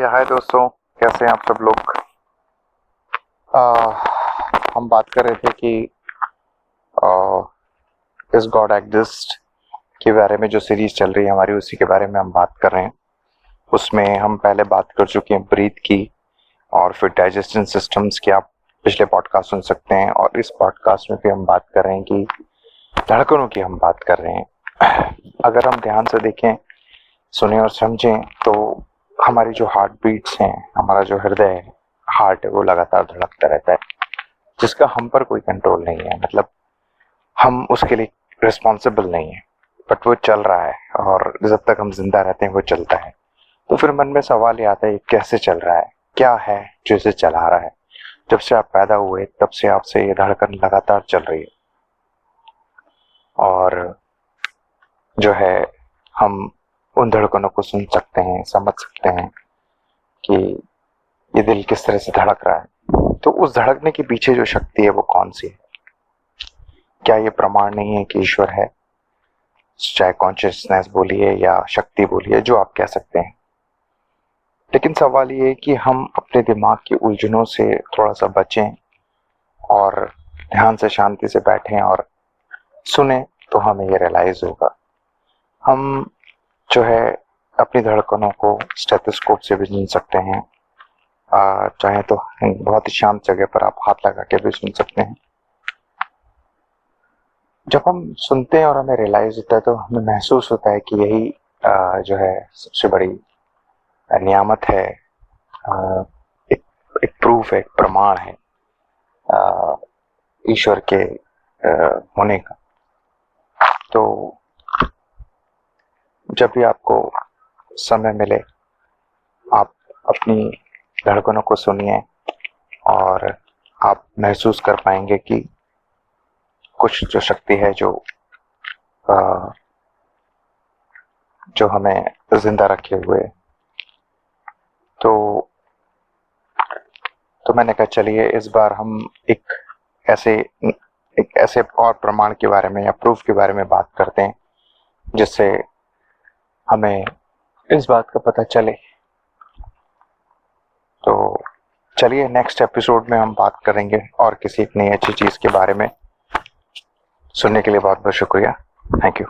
हाय दोस्तों, कैसे हैं आप सब लोग। हम बात कर रहे थे कि इस गॉड एग्जिस्ट के बारे में, जो सीरीज चल रही है हमारी, उसी के बारे में हम बात कर रहे हैं। उसमें हम पहले बात कर चुके हैं ब्रीथ की, और फिर डाइजेशन सिस्टम्स की। आप पिछले पॉडकास्ट सुन सकते हैं। और इस पॉडकास्ट में भी हम बात कर रहे हैं कि धड़कनों की हम बात कर रहे हैं। अगर हम ध्यान से देखें, सुने और समझें, तो हमारी जो हार्ट बीट्स हैं, हमारा जो हृदय है, हार्ट है, वो लगातार धड़कता रहता है, जिसका हम पर कोई कंट्रोल नहीं है। मतलब हम उसके लिए रिस्पॉन्सिबल नहीं है, बट वो चल रहा है, और जब तक हम जिंदा रहते हैं वो चलता है। तो फिर मन में सवाल ये आता है, कैसे चल रहा है, क्या है जो इसे चला रहा है। जब से आप पैदा हुए तब से आपसे ये धड़कन लगातार चल रही है, और जो है हम उन धड़कनों को सुन सकते हैं, समझ सकते हैं कि ये दिल किस तरह से धड़क रहा है। तो उस धड़कने के पीछे जो शक्ति है वो कौन सी है? क्या ये प्रमाण नहीं है कि ईश्वर है? चाहे कॉन्शियसनेस बोलिए या शक्ति बोलिए, जो आप कह सकते हैं। लेकिन सवाल ये है कि हम अपने दिमाग की उलझनों से थोड़ा सा बचें और ध्यान से, शांति से बैठें और सुने, तो हमें ये रियलाइज होगा। हम जो है अपनी धड़कनों को स्टेथोस्कोप से भी सुन सकते हैं। चाहे तो बहुत ही शांत जगह पर आप हाथ लगा के भी सुन सकते हैं। जब हम सुनते हैं और हमें रियलाइज होता है, तो हमें महसूस होता है कि यही जो है सबसे बड़ी नियामत है। एक एक प्रूफ है, एक प्रमाण है ईश्वर के होने का। तो जब भी आपको समय मिले, आप अपनी धड़कनों को सुनिए, और आप महसूस कर पाएंगे कि कुछ जो शक्ति है जो हमें जिंदा रखे हुए। तो मैंने कहा, चलिए इस बार हम ऐसे एक ऐसे और प्रमाण के बारे में या प्रूफ के बारे में बात करते हैं, जिससे हमें इस बात का पता चले। तो चलिए नेक्स्ट एपिसोड में हम बात करेंगे और किसी एक नई अच्छी चीज के बारे में। सुनने के लिए बहुत बहुत शुक्रिया। Thank you.